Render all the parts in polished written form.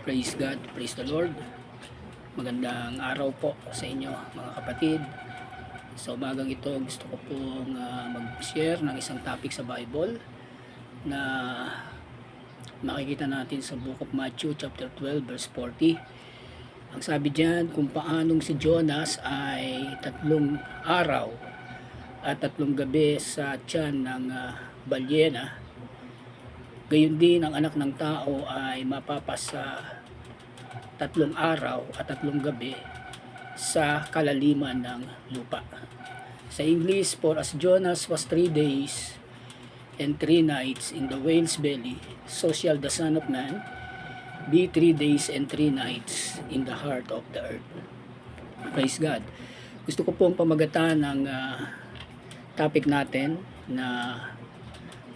Praise God, praise the Lord. Magandang araw po sa inyo mga kapatid. Sa umagang ito gusto ko pong mag-share ng isang topic sa Bible na makikita natin sa Book of Matthew chapter 12 verse 40. Ang sabi diyan, kung paanong si Jonas ay 3 araw at 3 gabi sa tiyan ng balyena, gayon din ang anak ng tao ay mapapasa 3 araw at 3 gabi sa kalaliman ng lupa. Sa English, for as Jonas was 3 days and 3 nights in the whale's belly, so shall the Son of Man be 3 days and 3 nights in the heart of the earth. Praise God. Gusto ko pong pamagatan ng topic natin na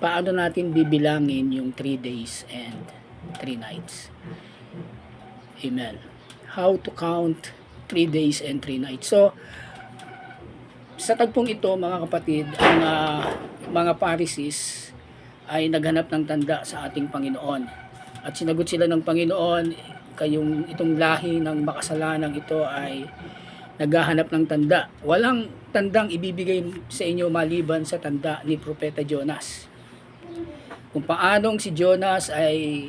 paano natin bibilangin yung 3 days and 3 nights. Amen. How to count 3 days and 3 nights. So, sa tagpong ito mga kapatid, ang mga Pharisees ay naghanap ng tanda sa ating Panginoon. At sinagot sila ng Panginoon, itong lahi ng makasalanang ito ay naghahanap ng tanda. Walang tandang ibibigay sa inyo maliban sa tanda ni Propeta Jonas. Kung paanong si Jonas ay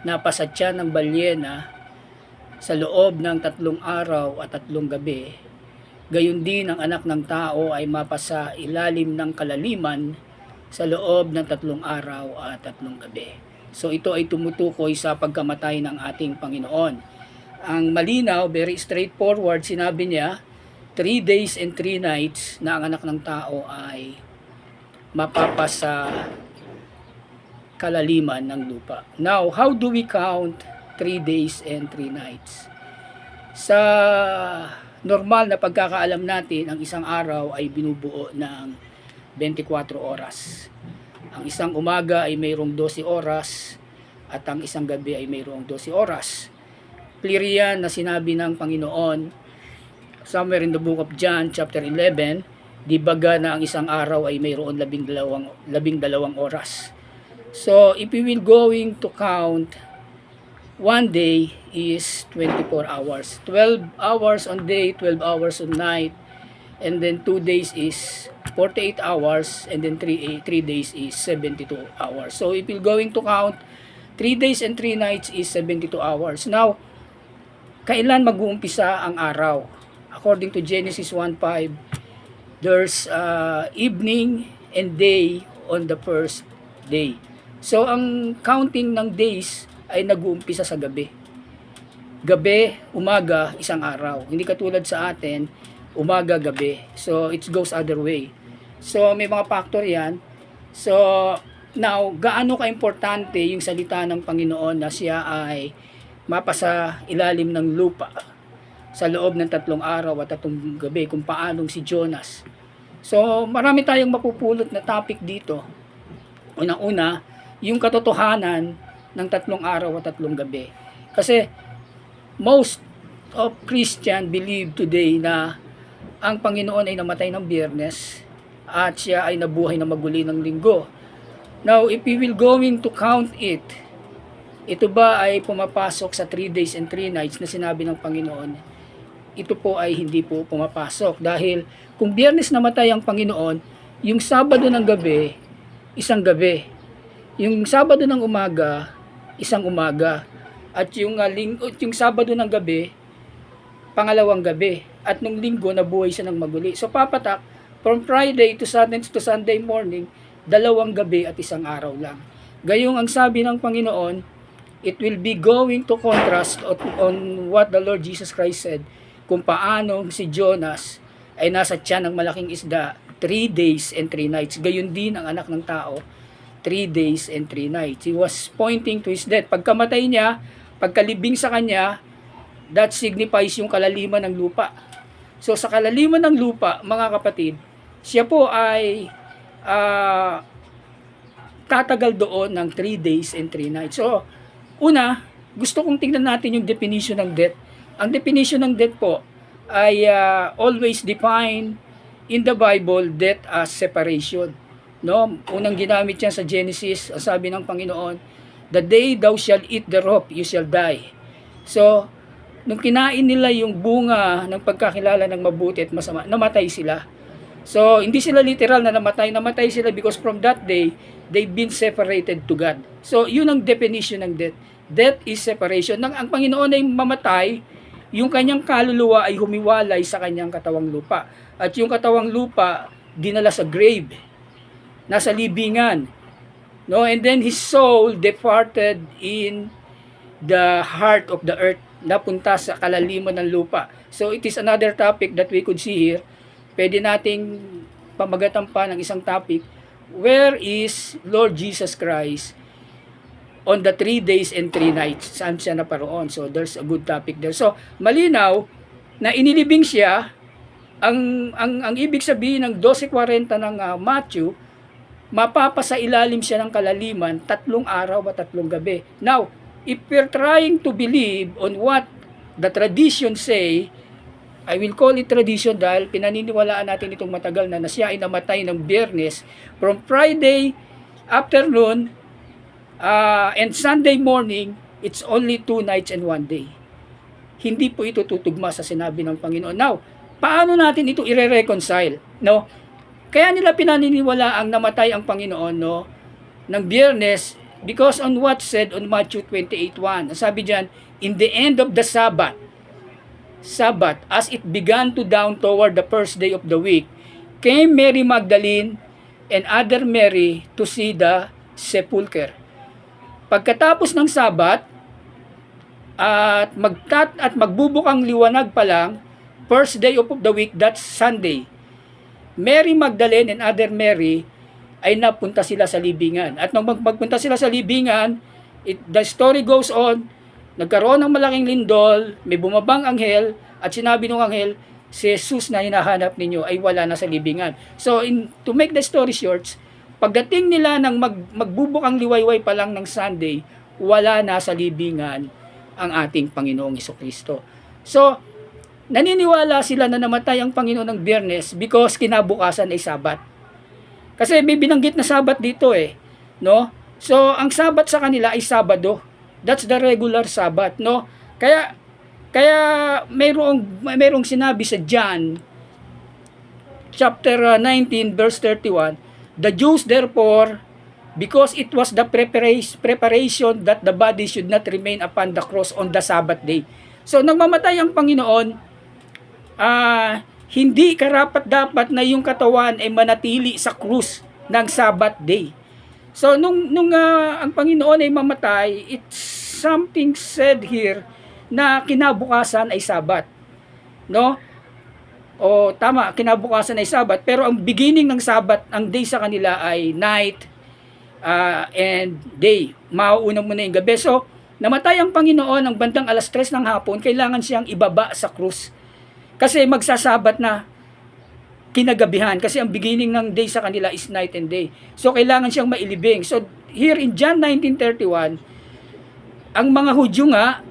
napasatya ng balyena sa loob ng 3 araw at 3 gabi, gayon din ang anak ng tao ay mapasa ilalim ng kalaliman sa loob ng 3 araw at 3 gabi. So ito ay tumutukoy sa pagkamatay ng ating Panginoon. Ang malinaw, very straightforward, sinabi niya, 3 days and 3 nights na ang anak ng tao ay mapapasa kalaliman ng lupa. Now, how do we count 3 days and 3 nights? Sa normal na pagkakaalam natin, ang isang araw ay binubuo ng 24 oras. Ang isang umaga ay mayroong 12 oras at ang isang gabi ay mayroong 12 oras. Clear yan na sinabi ng Panginoon somewhere in the book of John chapter 11, di baga na ang isang araw ay mayroon 12 oras. So, if we will going to count, 1 day is 24 hours. 12 hours on day, 12 hours on night, and then 2 days is 48 hours, and then 3 days is 72 hours. So, if we're going to count, 3 days and 3 nights is 72 hours. Now, kailan mag-uumpisa ang araw? According to Genesis 1:5, there's evening and day on the first day. So, ang counting ng days ay nag-uumpisa sa gabi. Gabi, umaga, isang araw. Hindi katulad sa atin, umaga, gabi. So, it goes other way. So, may mga factor yan. So, now, gaano ka-importante yung salita ng Panginoon na siya ay mapasa ilalim ng lupa sa loob ng 3 araw at 3 gabi, kung paanong si Jonas. So, marami tayong mapupulot na topic dito. Unang-una, yung katotohanan ng 3 araw at 3 gabi. Kasi most of Christian believe today na ang Panginoon ay namatay ng Biyernes at siya ay nabuhay na maguli ng Linggo. Now, if we will going to count it, ito ba ay pumapasok sa 3 days and 3 nights na sinabi ng Panginoon? Ito po ay hindi po pumapasok. Dahil kung Biyernes namatay ang Panginoon, yung Sabado ng gabi, isang gabi. Yung Sabado ng umaga, isang umaga. At yung Sabado ng gabi, pangalawang gabi. At nung Linggo, nabuhay siya ng maguli. So papatak, from Friday to Sunday morning, 2 gabi at isang araw lang. Gayong ang sabi ng Panginoon, it will be going to contrast on what the Lord Jesus Christ said, kung paano si Jonas ay nasa tiyan ng malaking isda 3 days and 3 nights. Gayon din ang anak ng tao, 3 days and 3 nights. He was pointing to his death. Pagkamatay niya, pagkalibing sa kanya, that signifies yung kalaliman ng lupa. So sa kalaliman ng lupa, mga kapatid, siya po ay tatagal doon ng 3 days and 3 nights. So, una, gusto kong tingnan natin yung definition ng death. Ang definition ng death po ay always defined in the Bible, death as separation. No? Unang ginamit yan sa Genesis, sabi ng Panginoon, The day thou shalt eat thereof, you shall die. So, nung kinain nila yung bunga ng pagkakilala ng mabuti at masama, namatay sila. So, hindi sila literal na namatay. Namatay sila because from that day, they've been separated to God. So, yun ang definition ng death. Death is separation. Nang ang Panginoon ay mamatay, yung kanyang kaluluwa ay humiwalay sa kanyang katawang lupa. At yung katawang lupa, dinala sa grave, nasa libingan. No? And then his soul departed in the heart of the earth, napunta sa kalaliman ng lupa. So it is another topic that we could see here. Pwede nating pamagatan pa ng isang topic, where is Lord Jesus Christ on the 3 days and 3 nights? Saan siya naparoon? So there's a good topic there. So malinaw na inilibing siya. Ang ibig sabihin ng 12:40 ng Matthew, mapapasa ilalim siya ng kalaliman 3 araw o 3 gabi. Now, if we're trying to believe on what the tradition say, I will call it tradition dahil pinaniniwalaan natin itong matagal na siya ay namatay ng Biyernes, from Friday afternoon and Sunday morning, it's only 2 nights and 1 day. Hindi po ito tutugma sa sinabi ng Panginoon. Now, paano natin ito i-reconcile? No? Kaya nila pinaniniwala ang namatay ang Panginoon, no, ng Biyernes, because on what said on Matthew 28:1. Sabi diyan, in the end of the Sabbath, as it began to dawn toward the first day of the week, came Mary Magdalene and other Mary to see the sepulchre. Pagkatapos ng Sabat, at magbubukang liwanag pa lang, first day of the week, that's Sunday, Mary Magdalene and other Mary ay napunta sila sa libingan. At nung magpunta sila sa libingan, the story goes on, nagkaroon ng malaking lindol, may bumabang anghel, at sinabi ng anghel, si Jesus na hinahanap ninyo ay wala na sa libingan. So, to make the story short, pagdating nila ng magbubukang liwayway pa lang ng Sunday, wala na sa libingan ang ating Panginoong Jesucristo. So, naniniwala sila na namatay ang Panginoon ng Biyernes because kinabukasan ay Sabat. Kasi may binanggit na Sabat dito no? So, ang Sabat sa kanila ay Sabado. That's the regular Sabat, no? Kaya mayroong sinabi sa John chapter 19 verse 31, the Jews therefore, because it was the preparation that the body should not remain upon the cross on the Sabbath day. So, nang mamatay ang Panginoon, hindi karapat-dapat na yung katawan ay manatili sa krus ng Sabbath day. So, nung ang Panginoon ay mamatay, it's something said here na kinabukasan ay Sabat. No? O tama, kinabukasan ay Sabat, pero ang beginning ng Sabat, ang day sa kanila ay night and day. Mauuna mo na yung gabi. So, namatay ang Panginoon ng bandang 3:00 ng hapon, kailangan siyang ibaba sa krus. Kasi magsasabat na kinagabihan. Kasi ang beginning ng day sa kanila is night and day. So, kailangan siyang mailibing. So, here in John 19:31, ang mga Hudyo nga,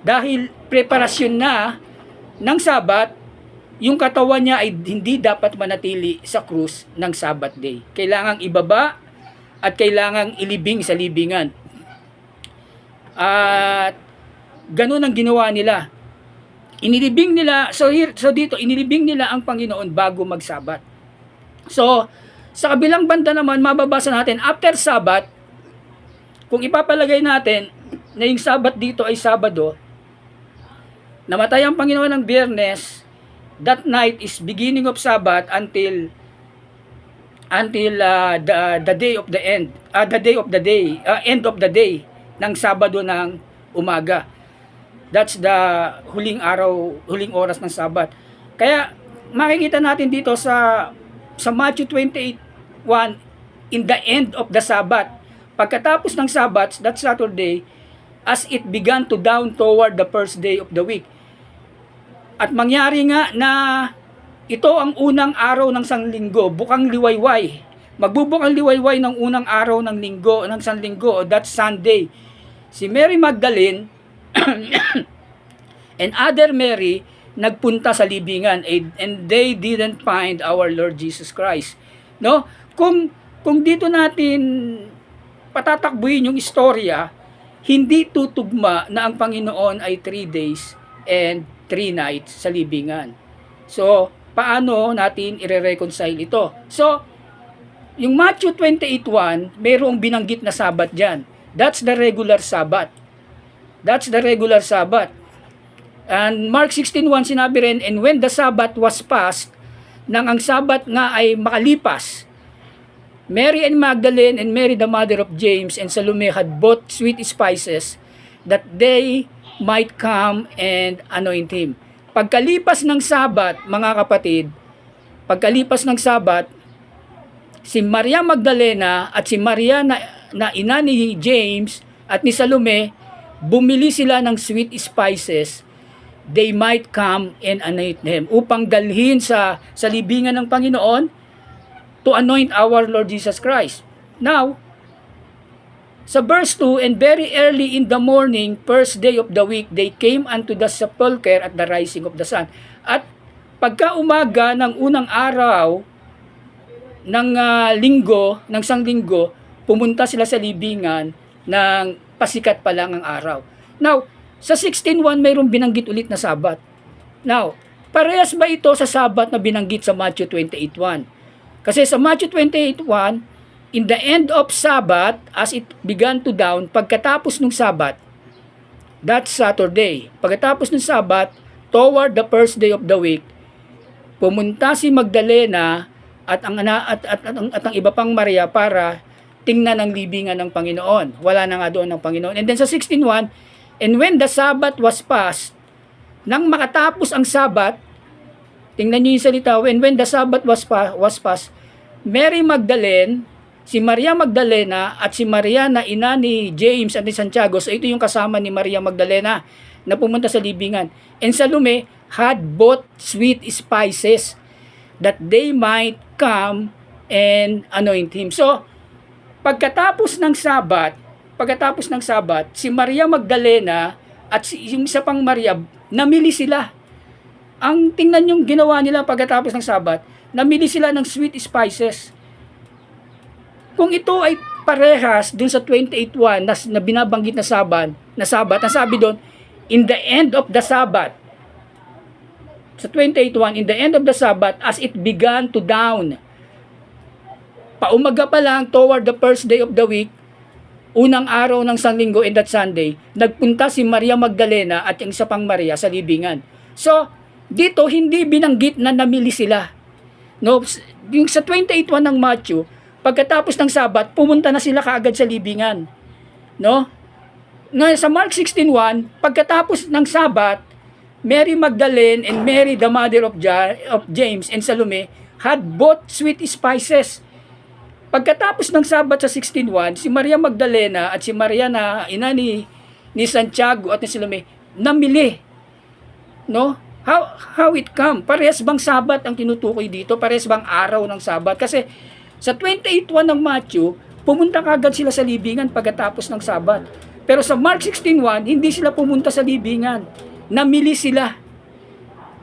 dahil preparasyon na ng Sabat, yung katawan niya ay hindi dapat manatili sa krus ng Sabbath day. Kailangang ibaba at kailangang ilibing sa libingan. At ganun ang ginawa nila. Inilibing nila, so dito, inilibing nila ang Panginoon bago magsabat. So, sa kabilang banda naman, mababasa natin, after Sabat, kung ipapalagay natin na yung Sabat dito ay Sabado, namatay ang Panginoon ng Biyernes, that night is beginning of Sabat until the day of the end, end of the day ng Sabado ng umaga. That's the huling oras ng Sabat. Kaya makikita natin dito sa Matthew 28:1, in the end of the Sabat. Pagkatapos ng Sabat, that Saturday, as it began to dawn toward the first day of the week. At mangyari nga na ito ang unang araw ng sanlinggo, bukang liwayway. Magbubukang liwayway ng unang araw ng linggo, ng sanlinggo, that's Sunday. Si Mary Magdalene and other Mary nagpunta sa libingan, and they didn't find our Lord Jesus Christ. No? Kung dito natin patatakbuhin yung istorya, hindi tutugma na ang Panginoon ay 3 days and 3 nights sa libingan. So, paano natin i-reconcile ito? So, yung Matthew 28:1, mayroong binanggit na Sabat dyan. That's the regular Sabat. That's the regular Sabat. And Mark 16:1 sinabi rin, and when the Sabbath was past, nang ang Sabat nga ay makalipas, Mary and Magdalene and Mary the mother of James and Salome had bought sweet spices that they might come and anoint him. Pagkalipas ng Sabat, mga kapatid, pagkalipas ng Sabat, si Maria Magdalena at si Maria na ina ni James at ni Salome, bumili sila ng sweet spices, they might come and anoint him, upang dalhin sa libingan ng Panginoon to anoint our Lord Jesus Christ. Now, sa verse 2, and very early in the morning, first day of the week, they came unto the sepulchre at the rising of the sun. At pagka umaga ng unang araw ng linggo, ng sanglinggo, pumunta sila sa libingan ng pasikat pa lang ang araw. Now, sa 16:1 mayroong binanggit ulit na Sabat. Now, parehas ba ito sa Sabat na binanggit sa Matthew 28:1? Kasi sa Matthew 28:1, in the end of Sabbath, as it began to dawn, pagkatapos ng Sabat, that's Saturday, pagkatapos ng Sabat, toward the first day of the week, pumunta si Magdalena at ang iba pang Maria para tingnan ang libingan ng Panginoon. Wala na nga doon ng Panginoon. And then sa 16:1, and when the Sabbath was past, nang makatapos ang Sabbath, tingnan niyo yung salita, when the Sabbath was past, Mary Magdalene, si Maria Magdalena at si Maria na ina ni James at ni Santiago, so ito yung kasama ni Maria Magdalena na pumunta sa libingan. And Salome had bought sweet spices that they might come and anoint him. So, pagkatapos ng Sabat, si Maria Magdalena at yung isa pang Maria, namili sila. Ang tingnan yung ginawa nila pagkatapos ng Sabat, namili sila ng sweet spices. Kung ito ay parehas dun sa 28:1 na binabanggit na Sabat, ang sabi doon, in the end of the Sabbath, sa 28:1, in the end of the Sabbath, as it began to dawn, paumaga pa lang, toward the first day of the week, unang araw ng Sanlinggo and that Sunday, nagpunta si Maria Magdalena at yung isa pang Maria sa libingan. So, dito hindi binanggit na namili sila. No, yung sa 28:1 ng Matthew, pagkatapos ng Sabat, pumunta na sila kaagad sa libingan. No? Ngayon sa Mark 16:1, pagkatapos ng Sabat, Mary Magdalene and Mary the mother of James and Salome had bought sweet spices. Pagkatapos ng Sabat sa 16:1, si Maria Magdalena at si Maria na ina ni Santiago at ni Salome namili. No? How it come? Parehas bang Sabat ang tinutukoy dito? Parehas bang araw ng Sabat? Kasi sa 28:1 ng Matthew, pumunta kagad sila sa libingan pagkatapos ng Sabat. Pero sa Mark 16:1, hindi sila pumunta sa libingan. Namili sila.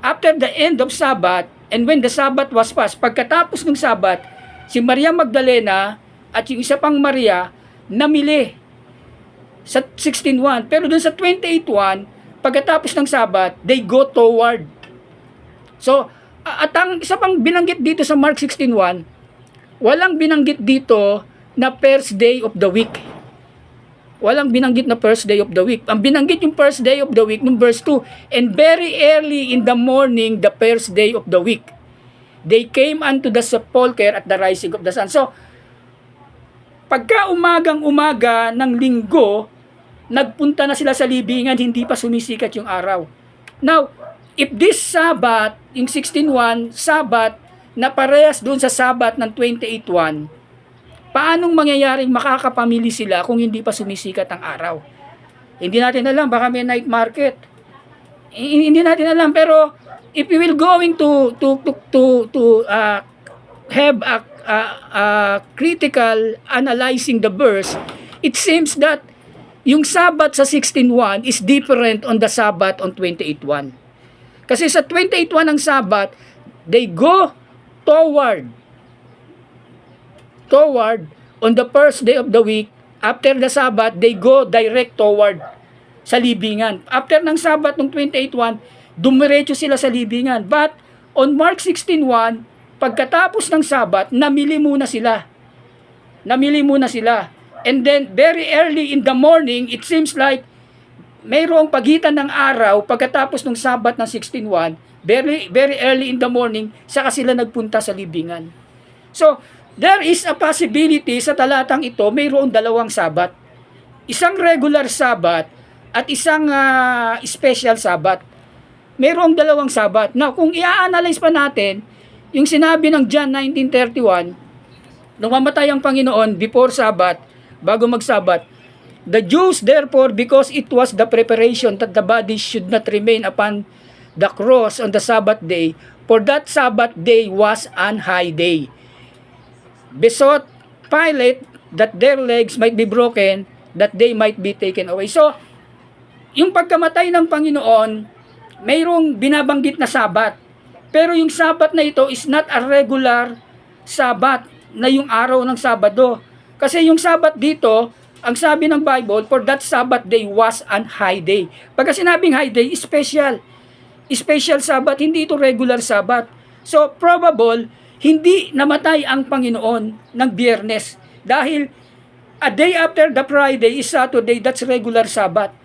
After the end of Sabat, and when the Sabat was past, pagkatapos ng Sabat, si Maria Magdalena at yung isa pang Maria namili sa 16:1. Pero dun sa 28:1, pagkatapos ng Sabat, they go toward. So, at ang isa pang binanggit dito sa Mark 16:1, walang binanggit dito na first day of the week. Walang binanggit na first day of the week. Ang binanggit yung first day of the week nung verse 2, and very early in the morning, the first day of the week, they came unto the sepulchre at the rising of the sun. So, pagka umagang-umaga ng linggo, nagpunta na sila sa libingan, hindi pa sumisikat yung araw. Now, if this Sabbath, yung 16:1, Sabbath, na parehas doon sa Sabbath ng 28:1, paanong mangyayaring makakapamili sila kung hindi pa sumisikat ang araw? Hindi natin alam, baka may night market. Hindi natin alam, pero if we will going to have a critical analyzing the verse, it seems that yung Sabbath sa 16:1 is different on the Sabbath on 28:1. Kasi sa 28:1 ng Sabbath, they go toward on the first day of the week After the Sabbath, they go direct toward sa libingan. After ng Sabbath ng 28:1, dumiretso sila sa libingan. But on Mark 16:1, pagkatapos ng Sabbath, namili muna sila. Namili muna sila. And then very early in the morning, it seems like mayroong pagitan ng araw pagkatapos ng Sabbath ng 16:1, very early in the morning, saka sila nagpunta sa libingan. So, there is a possibility sa talatang ito, mayroong dalawang Sabat. Isang regular Sabat at isang special Sabat. Mayroong dalawang Sabat. Now, kung i-analyze pa natin, yung sinabi ng John 19:31, nung mamatay ang Panginoon before Sabat, bago mag-Sabat, the Jews therefore, because it was the preparation that the body should not remain upon the cross on the Sabbath day, for that Sabbath day was an high day, besought Pilate that their legs might be broken, that they might be taken away. So, yung pagkamatay ng Panginoon, mayroong binabanggit na Sabat. Pero yung Sabat na ito is not a regular Sabat na yung araw ng Sabado. Kasi yung Sabat dito, ang sabi ng Bible, for that Sabbath day was an high day. Pagka sinabing high day, special. Special Sabat, hindi ito regular Sabat. So, probable, hindi namatay ang Panginoon ng Biyernes. Dahil, a day after the Friday is Saturday, that's regular Sabat.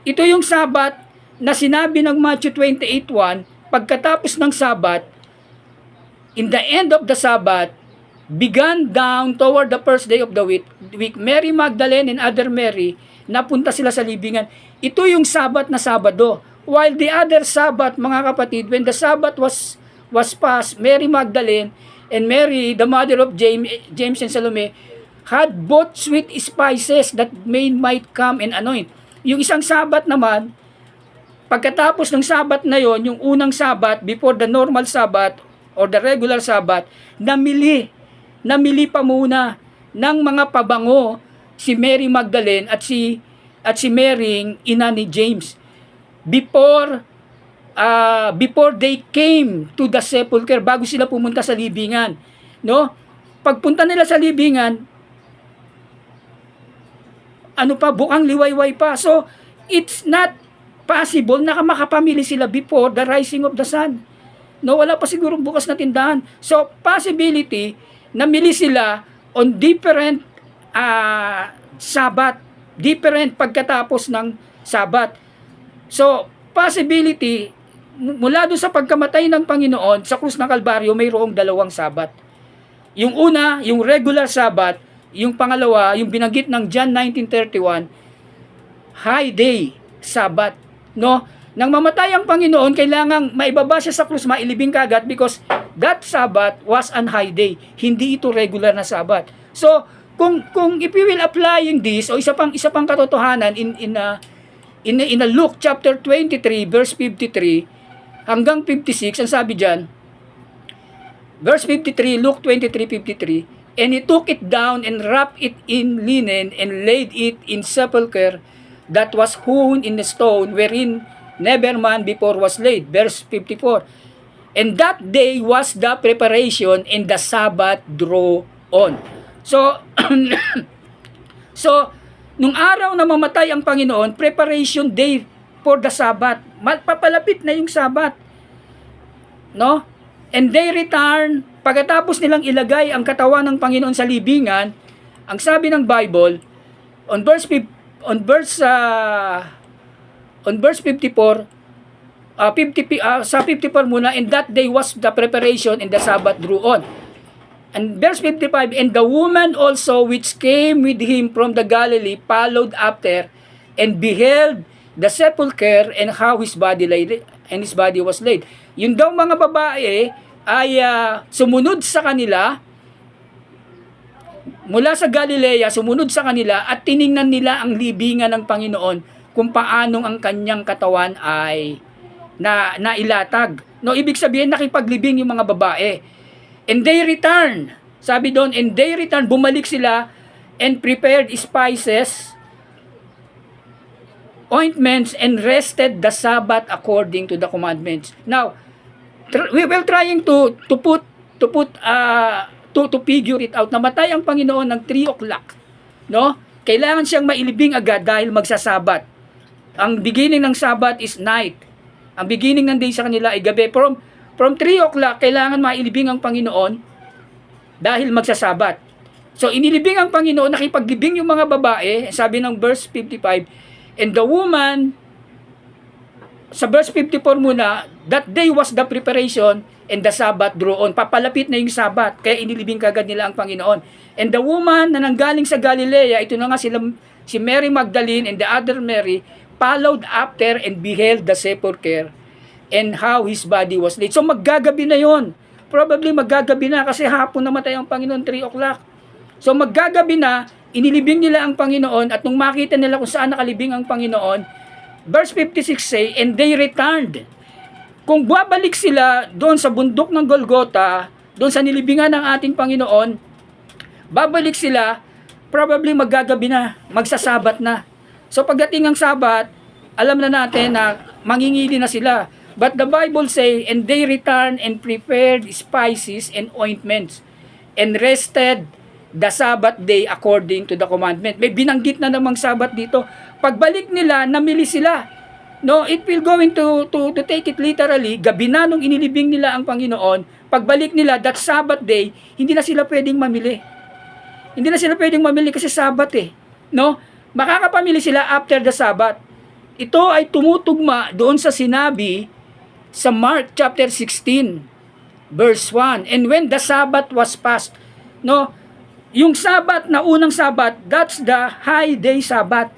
Ito yung Sabat na sinabi ng Matthew 28:1, pagkatapos ng Sabat, in the end of the Sabbath, began down toward the first day of the week, Mary Magdalene and other Mary, napunta sila sa libingan. Ito yung Sabat na Sabado. While the other Sabbath, mga kapatid, when the Sabbath was past, Mary Magdalene and Mary, the mother of James and Salome, had bought sweet spices that might come and anoint. Yung isang Sabbath naman, pagkatapos ng Sabbath na yon, yung unang Sabbath, before the normal Sabbath or the regular Sabbath, namili pa muna ng mga pabango si Mary Magdalene at si Mary, ina ni James, before they came to the sepulchre, bago sila pumunta sa libingan, no? Pagpunta nila sa libingan, bukang liwayway pa. So, it's not possible na makapamili sila before the rising of the sun. No, wala pa siguro bukas na tindahan. So, possibility, namili sila on different Sabat, different pagkatapos ng Sabat. So, possibility, mula doon sa pagkamatay ng Panginoon sa krus ng Kalbaryo, mayroong dalawang Sabat. Yung una, yung regular Sabat, yung pangalawa, yung binanggit ng John 19:31, high day Sabat, no? Nang mamatay ang Panginoon, kailangang maibaba siya sa krus, mailibing kagad, because that Sabat was an high day. Hindi ito regular na Sabat. So, kung if we will applying this, o isa pang katotohanan in Luke chapter 23 verse 53 hanggang 56, ang sabi diyan, verse 53, Luke 23:53, and he took it down and wrapped it in linen and laid it in sepulchre that was hewn in the stone wherein never man before was laid. Verse 54, and that day was the preparation, and the Sabbath drew on. So, nung araw na mamatay ang Panginoon, preparation day for the Sabbath. Papalapit na yung Sabbath. No? And they return, pagkatapos nilang ilagay ang katawan ng Panginoon sa libingan, ang sabi ng Bible, on verse 54, sa 54 muna, and that day was the preparation, and the Sabbath drew on. And verse 55, and the woman also which came with him from the Galilee followed after, and beheld the sepulchre and how his body was laid. Yung daw mga babae ay sumunod sa kanila, mula sa Galilea, sumunod sa kanila at tiningnan nila ang libingan ng Panginoon kung paanong ang kanyang katawan ay nailatag. No, ibig sabihin nakipaglibing yung mga babae. And they return, sabi doon, and they return, bumalik sila and prepared spices, ointments, and rested the Sabbath according to the commandments. Now, we will trying to figure it out. Namatay ang Panginoon ng 3 o'clock, no? kailangan siyang mailibing agad dahil magsasabat. Ang beginning ng Sabat is night. Ang beginning ng day sa kanila ay gabi. From 3 o'clock, kailangan mailibing ang Panginoon dahil magsasabat. So, inilibing ang Panginoon, nakipaglibing yung mga babae, sabi ng verse 55, and the woman, sa verse 54 muna, that day was the preparation, and the Sabbath drew on. Papalapit na yung Sabat, kaya inilibing kagad nila ang Panginoon. And the woman na nanggaling sa Galilea, ito na nga sila, si Mary Magdalene and the other Mary, followed after and beheld the sepulchre, and how his body was laid. So, maggagabi na yon. Probably maggagabi na, kasi hapon namatay ang Panginoon, 3 o'clock. So maggagabi na, inilibing nila ang Panginoon, at nung makita nila kung saan nakalibing ang Panginoon, verse 56 say, and they returned. Kung babalik sila doon sa bundok ng Golgotha, doon sa nilibingan ng ating Panginoon, babalik sila, probably maggagabi na, magsasabat na. So pagdating ng Sabat, alam na natin na mangingili na sila. But the Bible say, and they returned and prepared spices and ointments, and rested the Sabbath day according to the commandment. May binanggit na namang Sabbath dito. Pagbalik nila, namili sila. No, it will going to take it literally. Gabi na nung inilibing nila ang Panginoon, pagbalik nila that Sabbath day, hindi na sila pwedeng mamili. Hindi na sila pwedeng mamili kasi Sabbath eh. No? Makakapamili sila after the Sabbath. Ito ay tumutugma doon sa sinabi sa Mark chapter 16 verse 1. And when the Sabbath was past, no, yung Sabat na unang Sabat, that's the high day Sabat.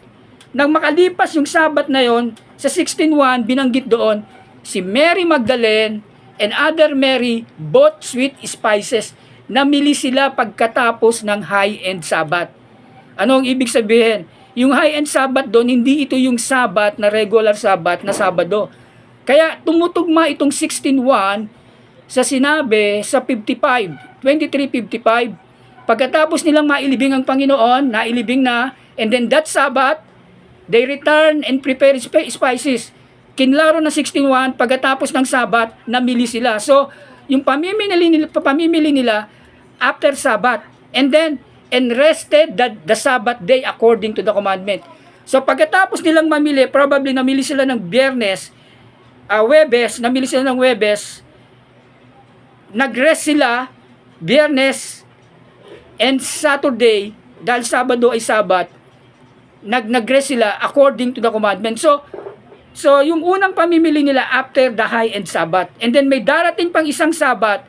Nang makalipas yung Sabat na yon, sa 16:1 binanggit doon, si Mary Magdalene and other Mary bought sweet spices. Namili sila pagkatapos ng high-end Sabat. Ano ang ibig sabihin? Yung high-end Sabat doon, hindi ito yung Sabat na regular Sabat na Sabado. Kaya tumutugma itong 16:1 sa sinabi sa 23:55, pagkatapos nilang mailibing ang Panginoon, nailibing na, and then that Sabbath, they return and prepare spices. Kinlaro na 16:1, pagkatapos ng Sabbath, namili sila. So, yung pamimili nila after Sabbath. And then, and rested the Sabbath day according to the commandment. So, pagkatapos nilang mamili, probably namili sila ng Biyernes, Webes, namili sila ng Webes, nag-rest sila, Biyernes, and Saturday, dahil Sabado ay Sabat, nag-rest sila according to the commandment. So yung unang pamimili nila after the high-end Sabat. And then may darating pang isang Sabat,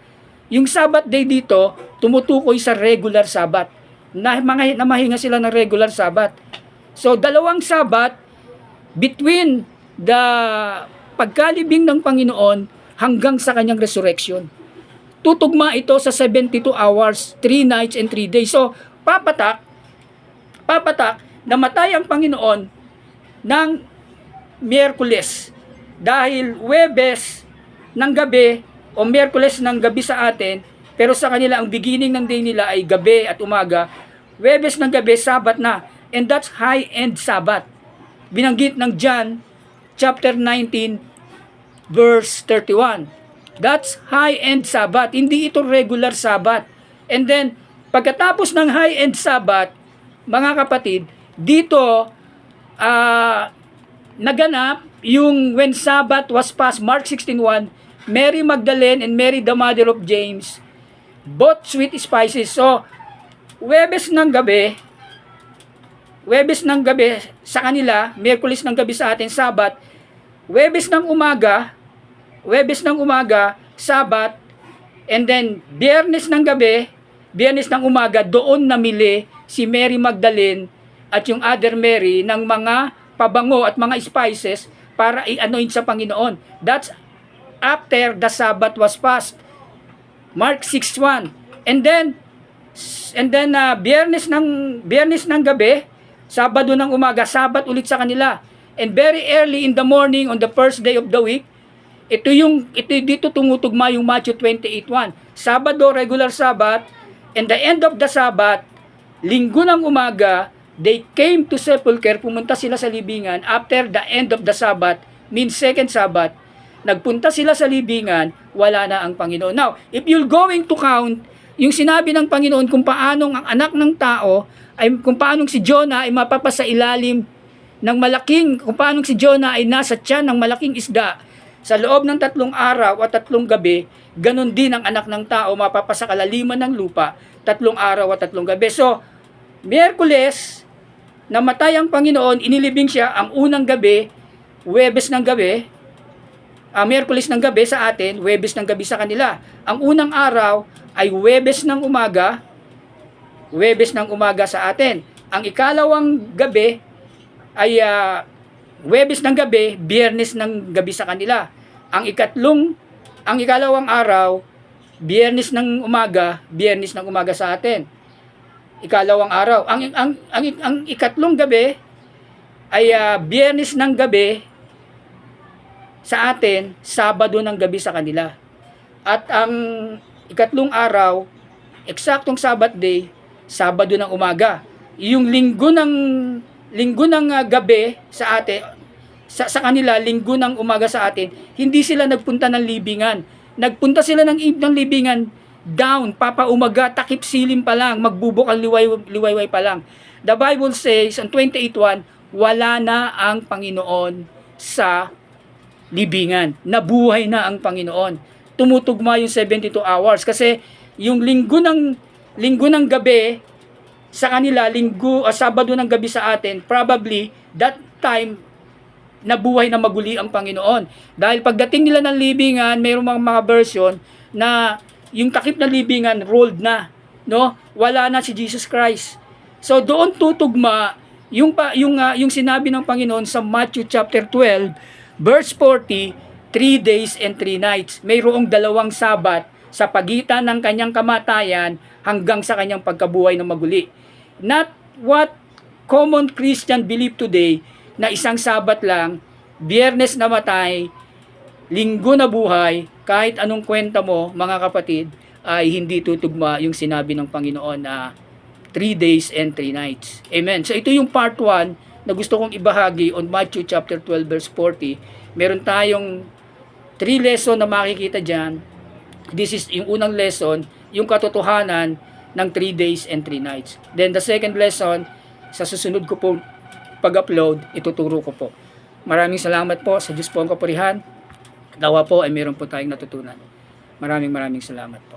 yung Sabat day dito, tumutukoy sa regular Sabat. Namahinga sila ng regular Sabat. So dalawang Sabat, between the pagkalibing ng Panginoon hanggang sa kanyang resurrection. Tutugma ito sa 72 hours, 3 nights and 3 days. So, papatak, namatay ang Panginoon ng Miyerkules. Dahil Webes ng gabi o Miyerkules ng gabi sa atin, pero sa kanila ang beginning ng day nila ay gabi at umaga. Webes ng gabi, Sabat na. And that's high-end Sabat. Binanggit ng John chapter 19 verse 31. That's high-end Sabat. Hindi ito regular Sabat. And then, pagkatapos ng high-end Sabat, mga kapatid, dito, naganap yung when Sabat was past, Mark 16:1, Mary Magdalene and Mary the mother of James bought sweet spices. So, Webes ng gabi sa kanila, Miyerkules ng gabi sa atin, Sabat, Webes ng umaga, Sabat, and then Biyernes ng gabi, Biyernes ng umaga, doon namili si Mary Magdalene at yung other Mary ng mga pabango at mga spices para i-anoint sa Panginoon. That's after the Sabbath was past. Mark 6:1. And then Biyernes ng gabi, Sabado ng umaga, Sabat ulit sa kanila. And very early in the morning on the first day of the week, ito dito tumutugma yung Matthew 28:1. Sabado, regular Sabbath, and the end of the Sabbath, linggo ng umaga, they came to sepulchre, pumunta sila sa libingan after the end of the Sabbath, means second Sabbath. Nagpunta sila sa libingan, wala na ang Panginoon. Now, if you're going to count yung sinabi ng Panginoon kung paanong ang anak ng tao ay kung paanong si Jonah ay mapapasa ilalim ng malaking, kung paanong si Jonah ay nasa tiyan ng malaking isda sa loob ng 3 araw at 3 gabi, ganun din ang anak ng tao mapapasa kalaliman ng lupa 3 araw at 3 gabi. So, Miyerkules, namatay ang Panginoon, inilibing siya ang unang gabi, Huwebes ng gabi, Miyerkules ng gabi sa atin, Huwebes ng gabi sa kanila. Ang unang araw ay Huwebes ng umaga, Huwebes ng umaga sa atin. Ang ikalawang gabi ay Huwebes ng gabi, Biyernes ng gabi sa kanila. Ang ikalawang araw, Biyernes ng umaga, Biyernes ng umaga sa atin. Ikalawang araw. Ang ikatlong gabi ay Biyernes ng gabi sa atin, Sabado ng gabi sa kanila. At ang ikatlong araw, eksaktong Sabbath day, Sabado ng umaga. Yung linggo ng gabi sa atin, sa kanila, linggo ng umaga sa atin, hindi sila nagpunta ng libingan. Nagpunta sila ng libingan down, papaumaga, takip silim pa lang, magbubukal liwayway pa lang. The Bible says, on 28:1, wala na ang Panginoon sa libingan. Nabuhay na ang Panginoon. Tumutugma yung 72 hours. Kasi yung linggo ng gabi sa kanila, Sabado ng gabi sa atin, probably that time nabuhay na maguli ang Panginoon. Dahil pagdating nila ng libingan, mayroong mga version na yung takip na libingan rolled na, no? Wala na si Jesus Christ. So doon tutugma yung sinabi ng Panginoon sa Matthew chapter 12 verse 40, 3 days and 3 nights. Mayroong 2 Sabat sa pagitan ng kanyang kamatayan hanggang sa kanyang pagkabuhay na maguli. Not what common Christian believe today na isang Sabat lang, Biyernes namatay, Linggo na buhay, kahit anong kwenta mo, mga kapatid, ay hindi tutugma yung sinabi ng Panginoon na 3 days and 3 nights. Amen. So ito yung part 1 na gusto kong ibahagi on Matthew chapter 12 verse 40. Meron tayong 3 lesson na makikita dyan. This is yung unang lesson, yung katotohanan ng 3 days and 3 nights. Then the second lesson, sa susunod ko po pag-upload, ituturo ko po. Maraming salamat po sa Diyos po ang kapurihan. Dawa po ay meron po tayong natutunan. Maraming salamat po.